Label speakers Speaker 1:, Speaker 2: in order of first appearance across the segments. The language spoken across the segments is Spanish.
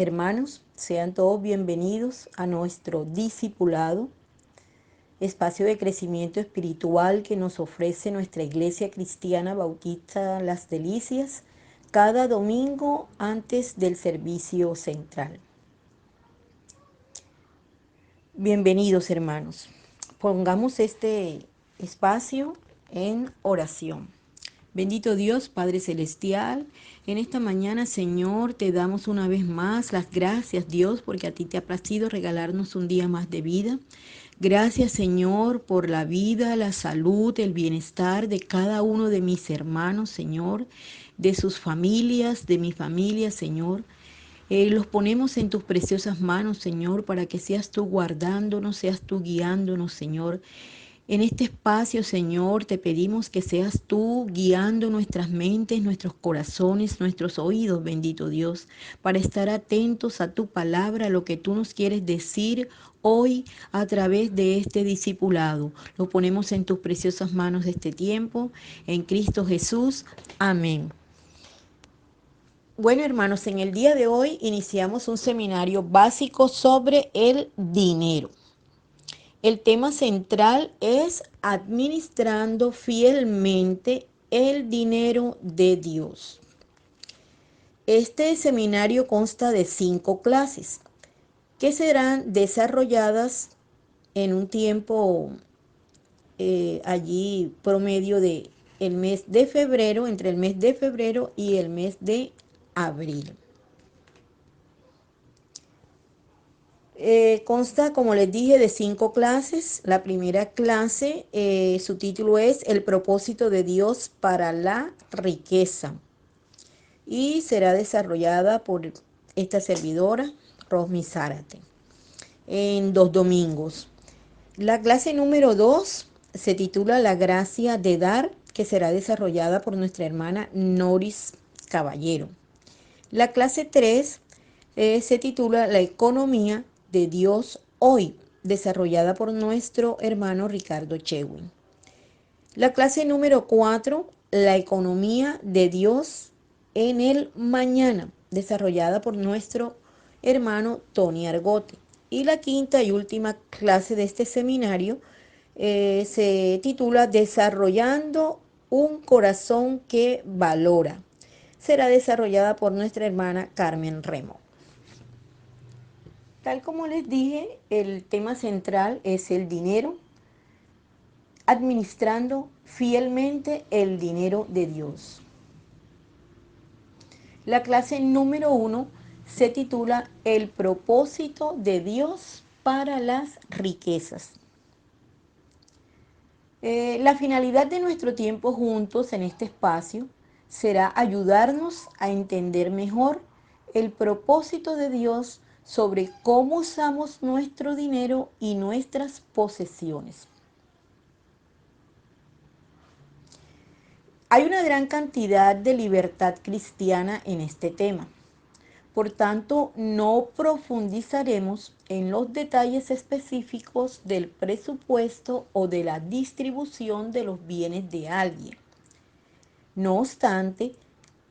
Speaker 1: Hermanos, sean todos bienvenidos a nuestro discipulado, espacio de crecimiento espiritual que nos ofrece nuestra Iglesia Cristiana Bautista Las Delicias cada domingo antes del servicio central. Bienvenidos, hermanos. Pongamos este espacio en oración. Bendito Dios, Padre Celestial, en esta mañana, Señor, te damos una vez más las gracias, Dios, porque a ti te ha placido regalarnos un día más de vida. Gracias, Señor, por la vida, la salud, el bienestar de cada uno de mis hermanos, Señor, de sus familias, de mi familia, Señor. Los ponemos en tus preciosas manos, Señor, para que seas tú guardándonos, seas tú guiándonos, Señor. En este espacio, Señor, te pedimos que seas tú guiando nuestras mentes, nuestros corazones, nuestros oídos, bendito Dios, para estar atentos a tu palabra, a lo que tú nos quieres decir hoy a través de este discipulado. Lo ponemos en tus preciosas manos de este tiempo, en Cristo Jesús. Amén. Bueno, hermanos, en el día de hoy iniciamos un seminario básico sobre el dinero. El tema central es administrando fielmente el dinero de Dios. Este seminario consta de 5 clases que serán desarrolladas en un tiempo allí promedio de el mes de febrero, entre el mes de febrero y el mes de abril. Consta, como les dije, de 5 clases. La primera clase, su título es El propósito de Dios para la riqueza y será desarrollada por esta servidora, Rosmi Zárate, en 2 domingos. La clase número 2 se titula La gracia de dar, que será desarrollada por nuestra hermana Noris Caballero. La clase 3 se titula La economía de Dios hoy, desarrollada por nuestro hermano Ricardo Chewin. La clase número 4, La economía de Dios en el mañana, desarrollada por nuestro hermano Tony Argote. Y la quinta y última clase de este seminario se titula Desarrollando un corazón que valora. Será desarrollada por nuestra hermana Carmen Remo. Tal como les dije, el tema central es el dinero, administrando fielmente el dinero de Dios. La clase número 1 se titula El propósito de Dios para las riquezas. La finalidad de nuestro tiempo juntos en este espacio será ayudarnos a entender mejor el propósito de Dios sobre cómo usamos nuestro dinero y nuestras posesiones. Hay una gran cantidad de libertad cristiana en este tema. Por tanto, no profundizaremos en los detalles específicos del presupuesto o de la distribución de los bienes de alguien. No obstante,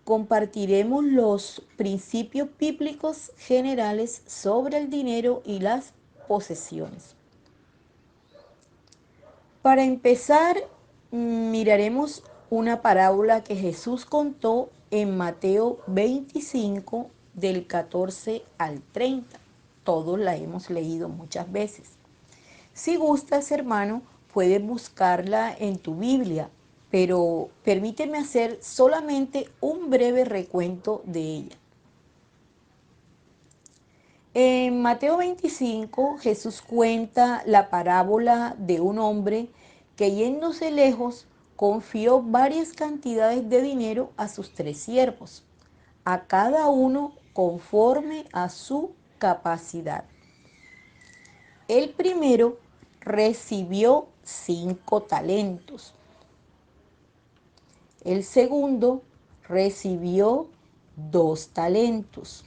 Speaker 1: compartiremos los principios bíblicos generales sobre el dinero y las posesiones. Para empezar, miraremos una parábola que Jesús contó en Mateo 25, del 14 al 30. Todos la hemos leído muchas veces. Si gustas, hermano, puedes buscarla en tu Biblia, pero permíteme hacer solamente un breve recuento de ella. En Mateo 25, Jesús cuenta la parábola de un hombre que, yéndose lejos, confió varias cantidades de dinero a sus 3 siervos, a cada uno conforme a su capacidad. El primero recibió 5 talentos. El segundo recibió 2 talentos.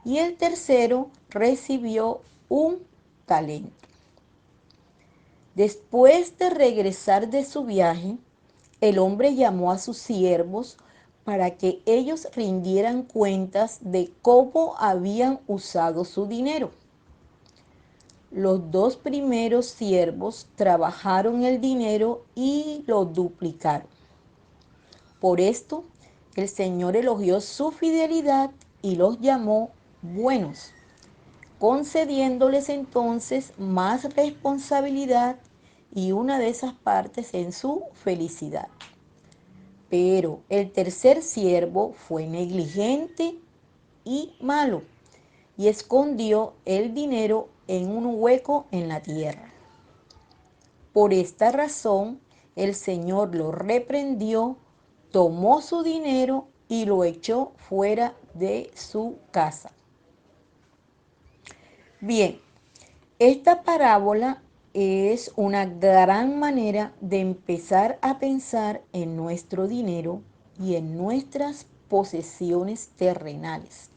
Speaker 1: Y el tercero recibió 1 talento. Después de regresar de su viaje, el hombre llamó a sus siervos para que ellos rindieran cuentas de cómo habían usado su dinero. Los dos primeros siervos trabajaron el dinero y lo duplicaron. Por esto, el Señor elogió su fidelidad y los llamó buenos, concediéndoles entonces más responsabilidad y una de esas partes en su felicidad. Pero el tercer siervo fue negligente y malo y escondió el dinero en un hueco en la tierra. Por esta razón, el Señor lo reprendió, tomó su dinero y lo echó fuera de su casa. Bien, esta parábola es una gran manera de empezar a pensar en nuestro dinero y en nuestras posesiones terrenales,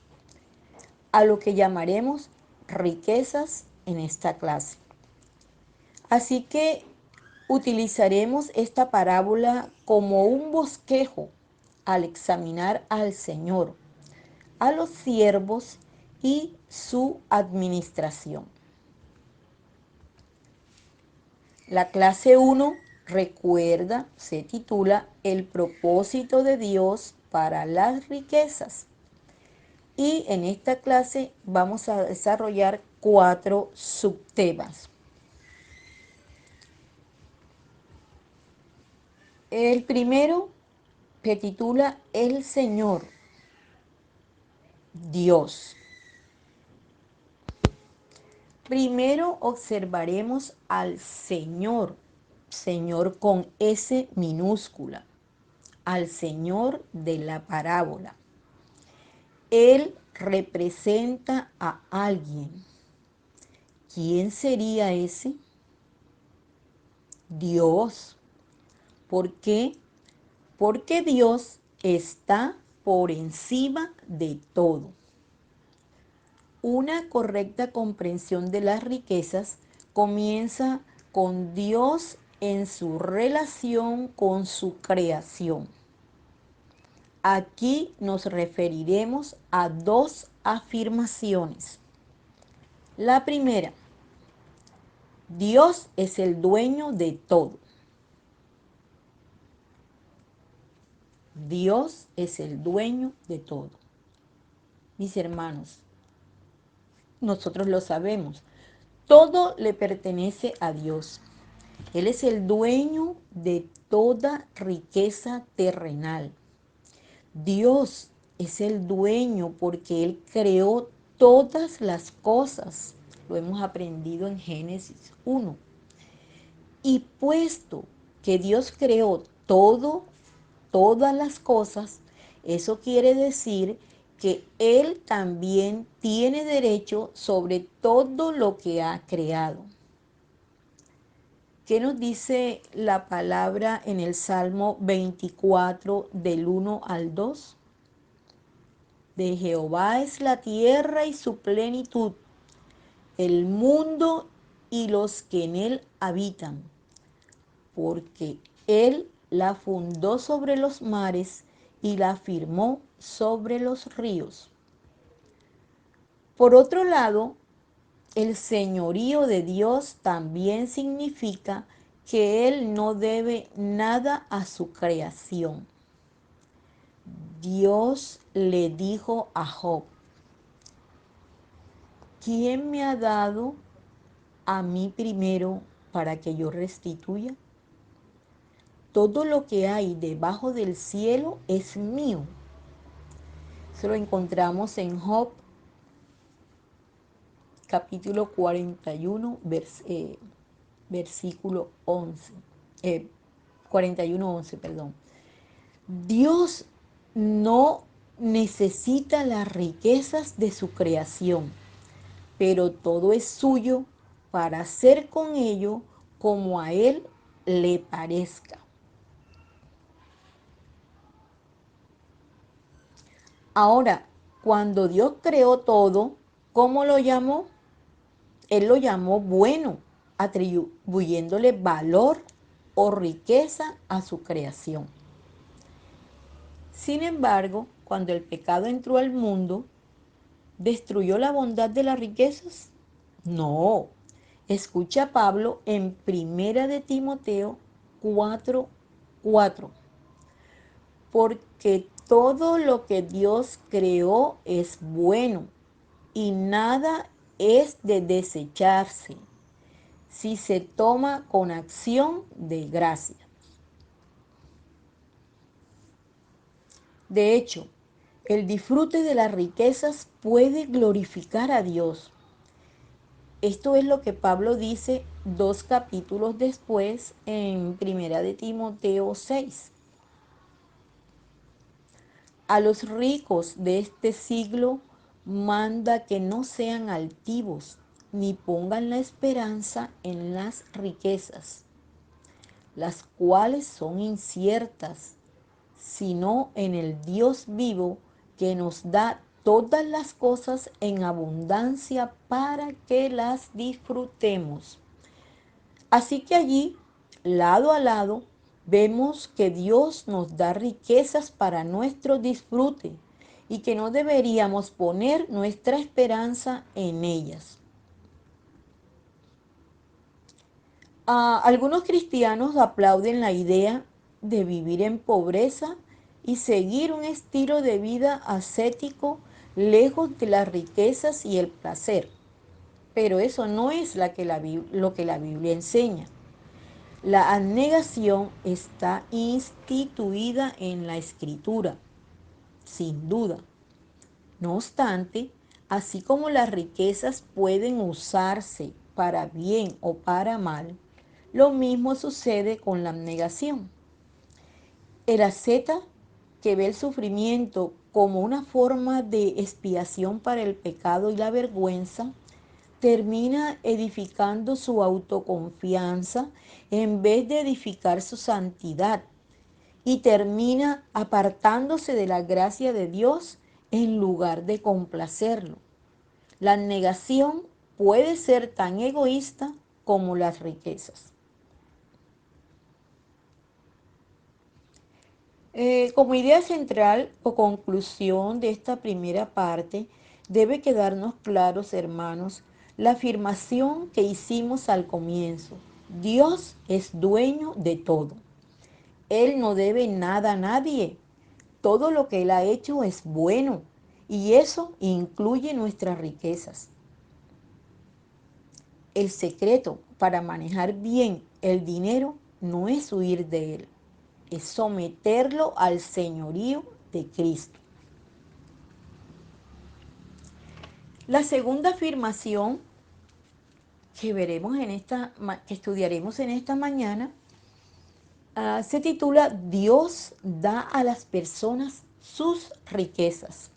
Speaker 1: a lo que llamaremos riquezas en esta clase. Así que utilizaremos esta parábola como un bosquejo al examinar al Señor, a los siervos y su administración. La clase 1, recuerda, se titula El propósito de Dios para las riquezas. Y en esta clase vamos a desarrollar 4 subtemas. El primero se titula El Señor, Dios. Primero observaremos al Señor, Señor con S minúscula, al Señor de la parábola. Él representa a alguien. ¿Quién sería ese? Dios. ¿Por qué? Porque Dios está por encima de todo. Una correcta comprensión de las riquezas comienza con Dios en su relación con su creación. Aquí nos referiremos a 2 afirmaciones. La primera, Dios es el dueño de todo. Dios es el dueño de todo. Mis hermanos, nosotros lo sabemos. Todo le pertenece a Dios. Él es el dueño de toda riqueza terrenal. Dios es el dueño porque Él creó todas las cosas. Lo hemos aprendido en Génesis 1. Y puesto que Dios creó todas las cosas, eso quiere decir que Él también tiene derecho sobre todo lo que ha creado. ¿Qué nos dice la palabra en el Salmo 24 del 1 al 2? De Jehová es la tierra y su plenitud, el mundo y los que en él habitan, porque Él la fundó sobre los mares y la firmó sobre los ríos. Por otro lado, el señorío de Dios también significa que Él no debe nada a su creación. Dios le dijo a Job, ¿quién me ha dado a mí primero para que yo restituya? Todo lo que hay debajo del cielo es mío. Eso lo encontramos en Job, capítulo 41, versículo 11. 41:11, perdón. Dios no necesita las riquezas de su creación, pero todo es suyo para hacer con ello como a Él le parezca. Ahora, cuando Dios creó todo, ¿cómo lo llamó? Él lo llamó bueno, atribuyéndole valor o riqueza a su creación. Sin embargo, cuando el pecado entró al mundo, ¿destruyó la bondad de las riquezas? No. Escucha Pablo en Primera de Timoteo 4:4. Porque todo lo que Dios creó es bueno y nada es de desecharse si se toma con acción de gracia. De hecho, el disfrute de las riquezas puede glorificar a Dios. Esto es lo que Pablo dice 2 capítulos después en Primera de Timoteo 6. A los ricos de este siglo manda que no sean altivos, ni pongan la esperanza en las riquezas, las cuales son inciertas, sino en el Dios vivo que nos da todas las cosas en abundancia para que las disfrutemos. Así que allí, lado a lado, vemos que Dios nos da riquezas para nuestro disfrute y que no deberíamos poner nuestra esperanza en ellas. Algunos cristianos aplauden la idea de vivir en pobreza y seguir un estilo de vida ascético lejos de las riquezas y el placer. Pero eso no es lo que la Biblia enseña. La abnegación está instituida en la Escritura, sin duda. No obstante, así como las riquezas pueden usarse para bien o para mal, lo mismo sucede con la abnegación. El asceta, que ve el sufrimiento como una forma de expiación para el pecado y la vergüenza, termina edificando su autoconfianza en vez de edificar su santidad y termina apartándose de la gracia de Dios en lugar de complacerlo. La negación puede ser tan egoísta como las riquezas. Como idea central o conclusión de esta primera parte, debe quedarnos claros, hermanos, la afirmación que hicimos al comienzo. Dios es dueño de todo. Él no debe nada a nadie. Todo lo que Él ha hecho es bueno y eso incluye nuestras riquezas. El secreto para manejar bien el dinero no es huir de él, es someterlo al señorío de Cristo. La segunda afirmación que veremos que estudiaremos en esta mañana, se titula Dios da a las personas sus riquezas.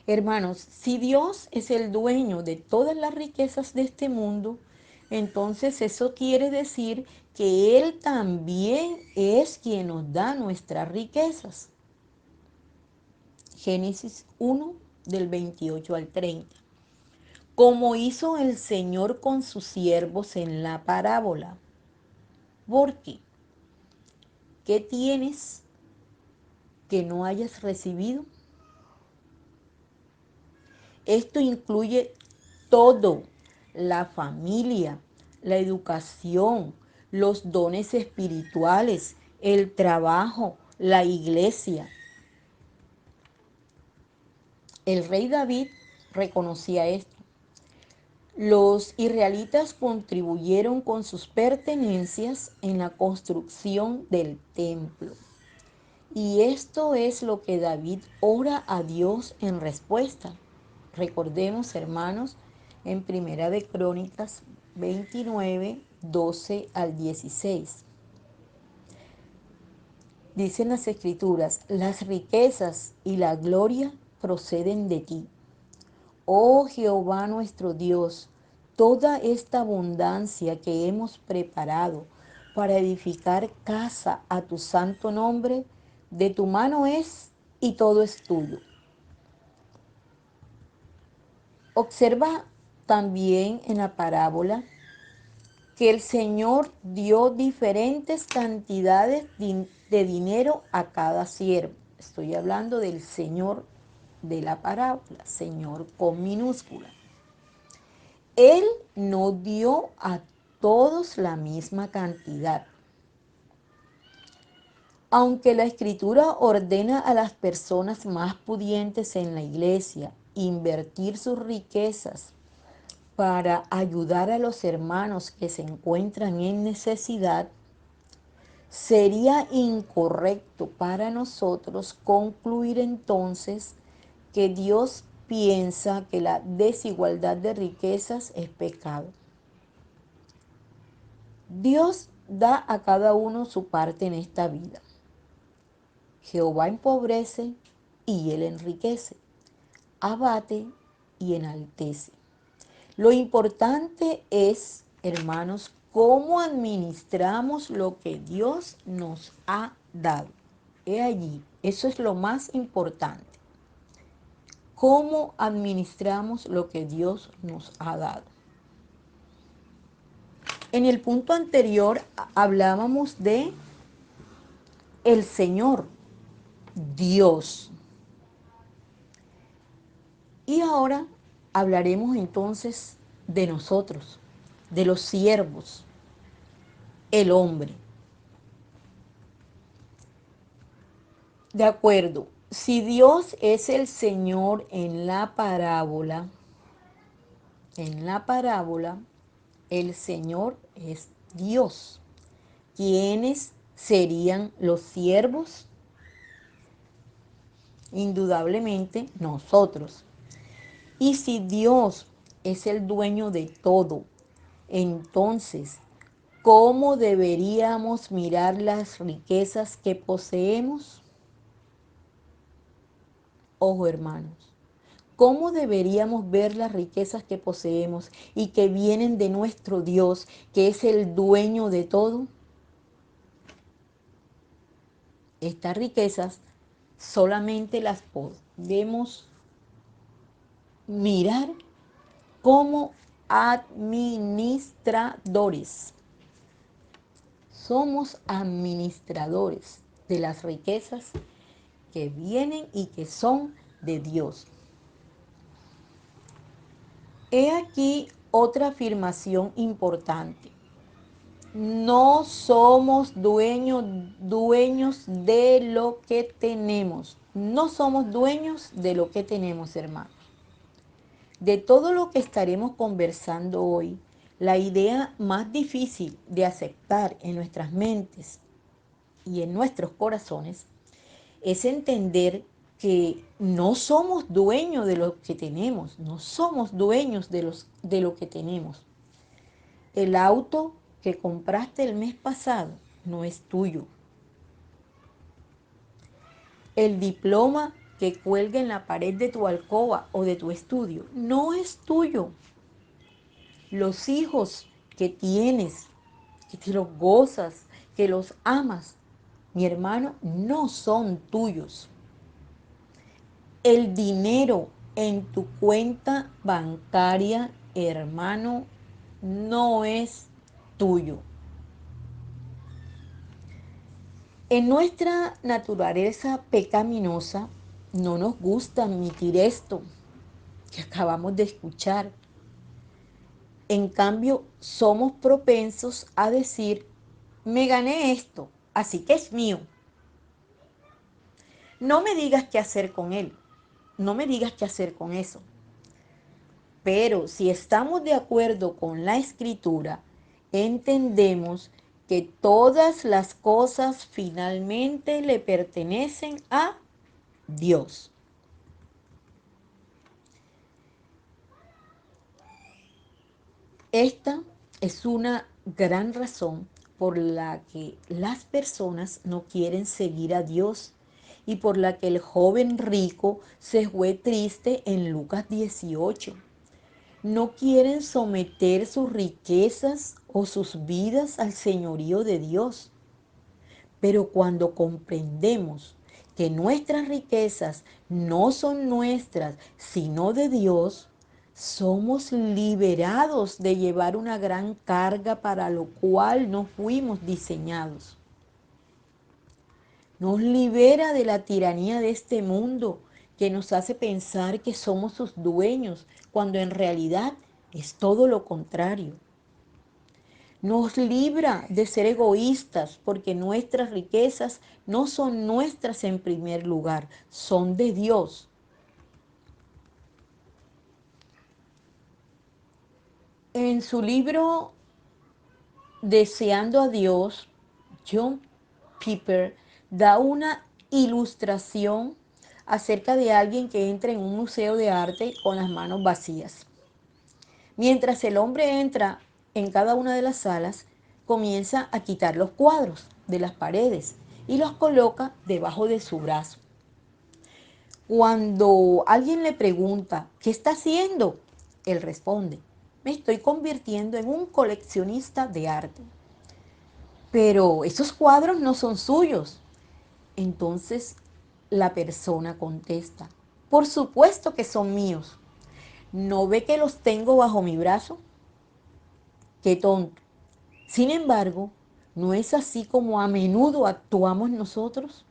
Speaker 1: Hermanos, si Dios es el dueño de todas las riquezas de este mundo, entonces eso quiere decir que Él también es quien nos da nuestras riquezas. Génesis 1 del 28 al 30. Como hizo el Señor con sus siervos en la parábola. ¿Por qué? ¿Qué tienes que no hayas recibido? Esto incluye todo: la familia, la educación, los dones espirituales, el trabajo, la iglesia. El rey David reconocía esto. Los israelitas contribuyeron con sus pertenencias en la construcción del templo. Y esto es lo que David ora a Dios en respuesta. Recordemos, hermanos, en Primera de Crónicas 29, 12 al 16. Dicen las Escrituras: las riquezas y la gloria proceden de ti, oh Jehová nuestro Dios. Toda esta abundancia que hemos preparado para edificar casa a tu santo nombre, de tu mano es y todo es tuyo. Observa también en la parábola que el Señor dio diferentes cantidades de dinero a cada siervo. Estoy hablando del Señor de la parábola, Señor con minúscula. Él no dio a todos la misma cantidad. Aunque la Escritura ordena a las personas más pudientes en la iglesia invertir sus riquezas para ayudar a los hermanos que se encuentran en necesidad, sería incorrecto para nosotros concluir entonces que Dios piensa que la desigualdad de riquezas es pecado. Dios da a cada uno su parte en esta vida. Jehová empobrece y él enriquece, abate y enaltece. Lo importante es, hermanos, cómo administramos lo que Dios nos ha dado. He allí, eso es lo más importante. Cómo administramos lo que Dios nos ha dado. En el punto anterior hablábamos de el Señor, Dios. Y ahora hablaremos entonces de nosotros, de los siervos, el hombre. De acuerdo, si Dios es el Señor en la parábola, el Señor es Dios. ¿Quiénes serían los siervos? Indudablemente nosotros. Y si Dios es el dueño de todo, entonces, ¿cómo deberíamos mirar las riquezas que poseemos? Ojo, hermanos, ¿cómo deberíamos ver las riquezas que poseemos y que vienen de nuestro Dios, que es el dueño de todo? Estas riquezas solamente las podemos mirar como administradores. Somos administradores de las riquezas que vienen y que son de Dios. He aquí otra afirmación importante. No somos dueños de lo que tenemos. No somos dueños de lo que tenemos, hermanos. De todo lo que estaremos conversando hoy, la idea más difícil de aceptar en nuestras mentes y en nuestros corazones es entender que no somos dueños de lo que tenemos, no somos dueños de lo que tenemos. El auto que compraste el mes pasado no es tuyo. El diploma que cuelga en la pared de tu alcoba o de tu estudio no es tuyo. Los hijos que tienes, que te los gozas, que los amas, mi hermano, no son tuyos. El dinero en tu cuenta bancaria, hermano, no es tuyo. En nuestra naturaleza pecaminosa no nos gusta admitir esto que acabamos de escuchar. En cambio, somos propensos a decir, me gané esto, así que es mío. No me digas qué hacer con él, no me digas qué hacer con eso. Pero si estamos de acuerdo con la escritura, entendemos que todas las cosas finalmente le pertenecen a Dios. Esta es una gran razón por la que las personas no quieren seguir a Dios y por la que el joven rico se fue triste en Lucas 18. No quieren someter sus riquezas o sus vidas al señorío de Dios. Pero cuando comprendemos que nuestras riquezas no son nuestras, sino de Dios, Somos liberados de llevar una gran carga para lo cual no fuimos diseñados. Nos libera de la tiranía de este mundo que nos hace pensar que somos sus dueños, cuando en realidad es todo lo contrario. Nos libra de ser egoístas porque nuestras riquezas no son nuestras en primer lugar, son de Dios. En su libro Deseando a Dios, John Piper da una ilustración acerca de alguien que entra en un museo de arte con las manos vacías. Mientras el hombre entra en cada una de las salas, comienza a quitar los cuadros de las paredes y los coloca debajo de su brazo. Cuando alguien le pregunta, ¿qué está haciendo?, él responde, me estoy convirtiendo en un coleccionista de arte. Pero esos cuadros no son suyos. Entonces la persona contesta, por supuesto que son míos. ¿No ve que los tengo bajo mi brazo? Qué tonto. Sin embargo, ¿no es así como a menudo actuamos nosotros?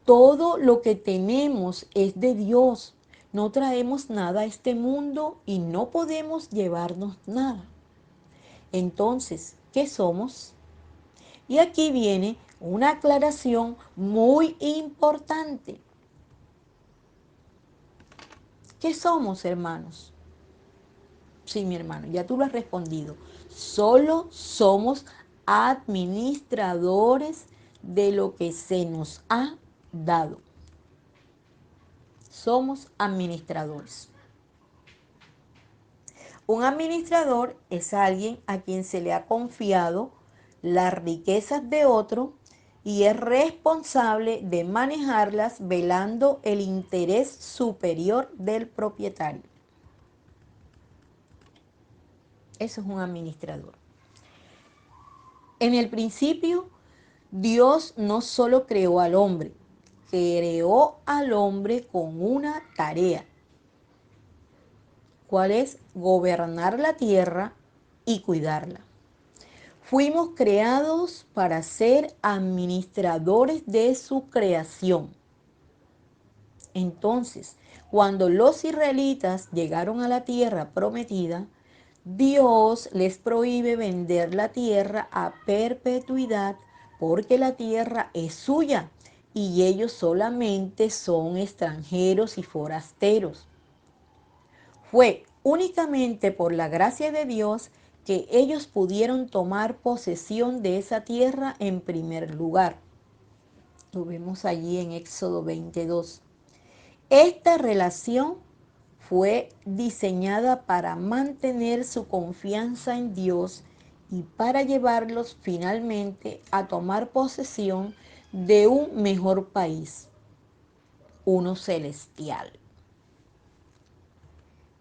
Speaker 1: Todo lo que tenemos es de Dios. No traemos nada a este mundo y no podemos llevarnos nada. Entonces, ¿qué somos? Y aquí viene una aclaración muy importante. ¿Qué somos, hermanos? Sí, mi hermano, ya tú lo has respondido. Solo somos administradores de lo que se nos ha dado. Somos administradores. Un administrador es alguien a quien se le ha confiado las riquezas de otro y es responsable de manejarlas velando el interés superior del propietario. Eso es un administrador. En el principio, Dios no solo creó al hombre, creó al hombre con una tarea. ¿Cuál es? Gobernar la tierra y cuidarla. Fuimos creados para ser administradores de su creación. Entonces, cuando los israelitas llegaron a la tierra prometida, Dios les prohíbe vender la tierra a perpetuidad porque la tierra es suya y ellos solamente son extranjeros y forasteros. Fue únicamente por la gracia de Dios que ellos pudieron tomar posesión de esa tierra en primer lugar. Lo vemos allí en Éxodo 22. Esta relación fue diseñada para mantener su confianza en Dios y para llevarlos finalmente a tomar posesión de un mejor país, uno celestial.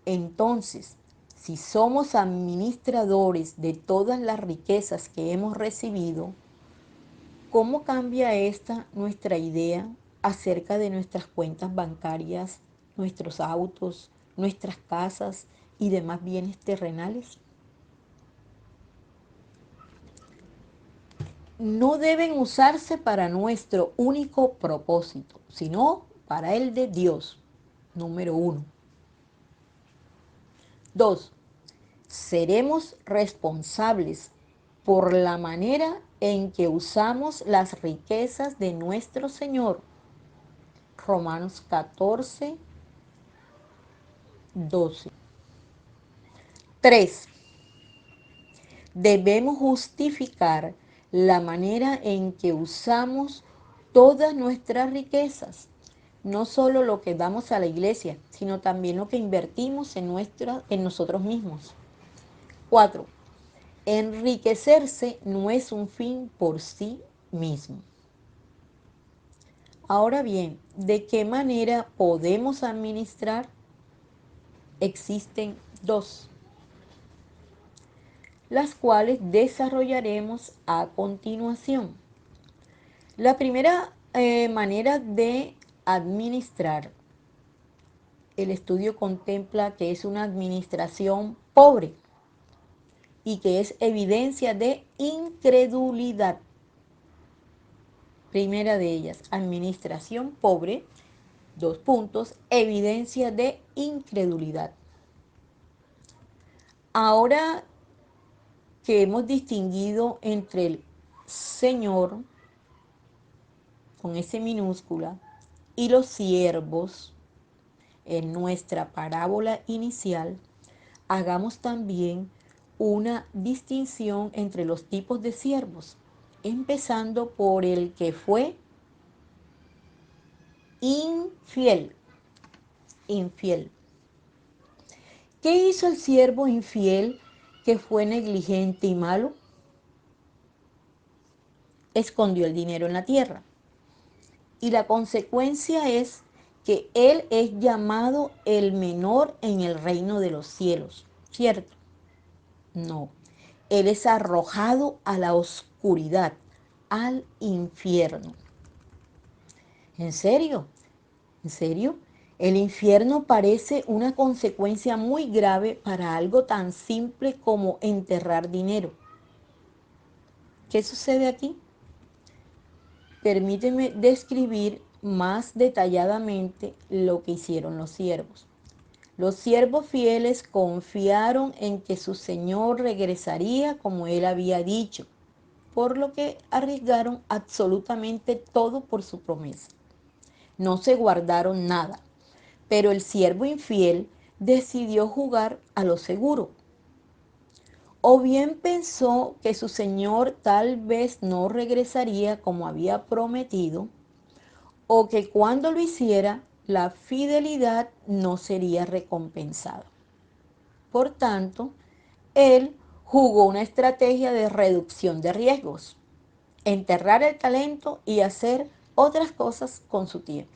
Speaker 1: Entonces, si somos administradores de todas las riquezas que hemos recibido, ¿cómo cambia esta nuestra idea acerca de nuestras cuentas bancarias, nuestros autos, nuestras casas y demás bienes terrenales? No deben usarse para nuestro único propósito, sino para el de Dios. Número 1. 2. Seremos responsables por la manera en que usamos las riquezas de nuestro Señor. Romanos 14, 12. 3. Debemos justificar la manera en que usamos todas nuestras riquezas, no solo lo que damos a la iglesia, sino también lo que invertimos en nosotros mismos. 4. Enriquecerse no es un fin por sí mismo. Ahora bien, ¿de qué manera podemos administrar? Existen dos, las cuales desarrollaremos a continuación. La primera manera de administrar el estudio contempla que es una administración pobre y que es evidencia de incredulidad. Primera de ellas, administración pobre, dos puntos, evidencia de incredulidad. Ahora que hemos distinguido entre el Señor, con S minúscula, y los siervos en nuestra parábola inicial, hagamos también una distinción entre los tipos de siervos, empezando por el que fue infiel. Infiel. ¿Qué hizo el siervo infiel que fue negligente y malo? Escondió el dinero en la tierra. Y la consecuencia es que él es llamado el menor en el reino de los cielos, ¿cierto? No, él es arrojado a la oscuridad, al infierno. ¿En serio? ¿En serio? El infierno parece una consecuencia muy grave para algo tan simple como enterrar dinero. ¿Qué sucede aquí? Permíteme describir más detalladamente lo que hicieron los siervos. Los siervos fieles confiaron en que su señor regresaría como él había dicho, por lo que arriesgaron absolutamente todo por su promesa. No se guardaron nada, pero el siervo infiel decidió jugar a lo seguro. O bien pensó que su señor tal vez no regresaría como había prometido, o que cuando lo hiciera, la fidelidad no sería recompensada. Por tanto, él jugó una estrategia de reducción de riesgos, enterrar el talento y hacer otras cosas con su tiempo.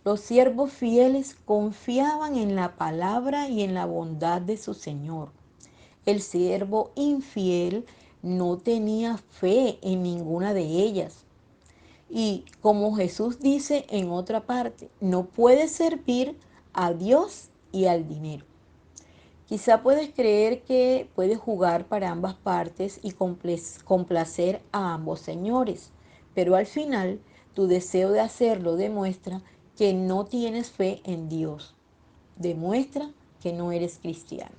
Speaker 1: Los siervos fieles confiaban en la palabra y en la bondad de su Señor. El siervo infiel no tenía fe en ninguna de ellas. Y como Jesús dice en otra parte, no puede servir a Dios y al dinero. Quizá puedes creer que puedes jugar para ambas partes y complacer a ambos señores, pero al final tu deseo de hacerlo demuestra que no tienes fe en Dios. Demuestra que no eres cristiano.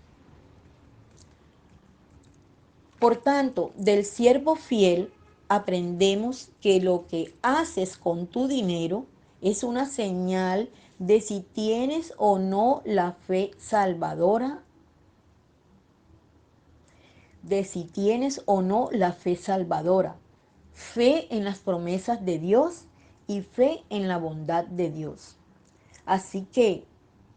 Speaker 1: Por tanto, del siervo fiel aprendemos que lo que haces con tu dinero es una señal de si tienes o no la fe salvadora, de si tienes o no la fe salvadora, fe en las promesas de Dios y fe en la bondad de Dios. Así que,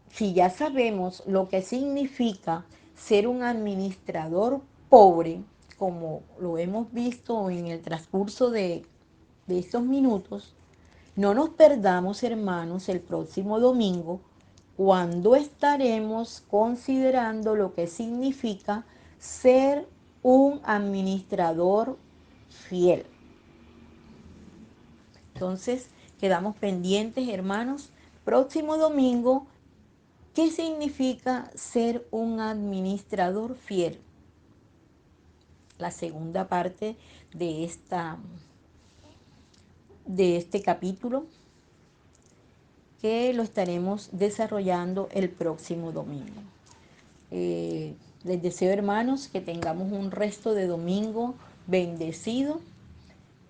Speaker 1: si ya sabemos lo que significa ser un administrador pobre, como lo hemos visto en el transcurso de estos minutos, no nos perdamos, hermanos, el próximo domingo, cuando estaremos considerando lo que significa ser un administrador fiel. Entonces, quedamos pendientes, hermanos. Próximo domingo, ¿qué significa ser un administrador fiel? La segunda parte de este capítulo, que lo estaremos desarrollando el próximo domingo. Les deseo, hermanos, que tengamos un resto de domingo bendecido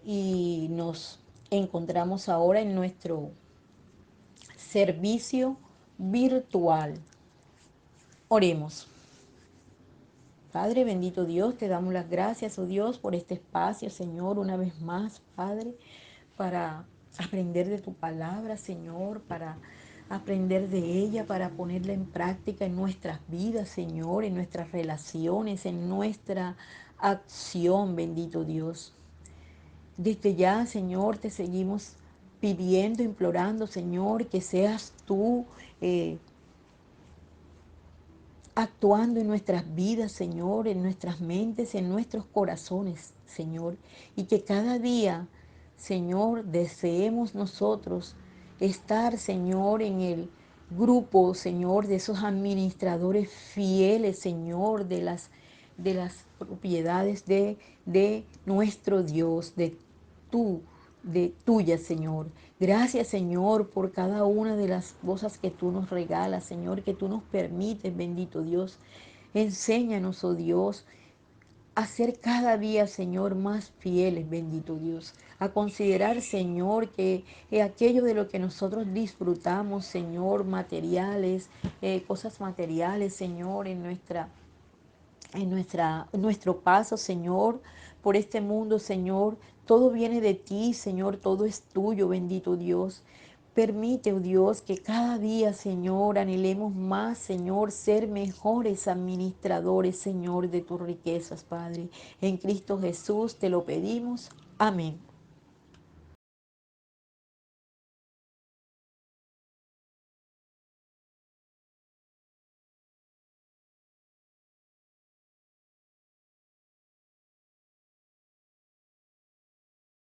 Speaker 1: y nos encontramos ahora en nuestro servicio virtual. Oremos. Padre, bendito Dios, te damos las gracias, oh Dios, por este espacio, Señor, una vez más, Padre, para aprender de tu palabra, Señor, para aprender de ella, para ponerla en práctica en nuestras vidas, Señor, en nuestras relaciones, en nuestra acción, bendito Dios. Desde ya, Señor, te seguimos pidiendo, implorando, Señor, que seas tú actuando en nuestras vidas, Señor, en nuestras mentes, en nuestros corazones, Señor, y que cada día, Señor, deseemos nosotros estar, Señor, grupo, Señor, de esos administradores fieles, Señor, de las propiedades de nuestro Dios, tú, de tuya, Señor. Gracias, Señor, por cada una de las cosas que tú nos regalas, Señor, que tú nos permites, bendito Dios. Enséñanos, oh Dios, a ser cada día, Señor, más fieles, bendito Dios. A considerar, Señor, que aquello de lo que nosotros disfrutamos, Señor, materiales, cosas materiales, Señor, en nuestro paso, Señor, por este mundo, Señor. Todo viene de ti, Señor, todo es tuyo, bendito Dios. Permite, oh Dios, que cada día, Señor, anhelemos más, Señor, ser mejores administradores, Señor, de tus riquezas, Padre. En Cristo Jesús te lo pedimos. Amén.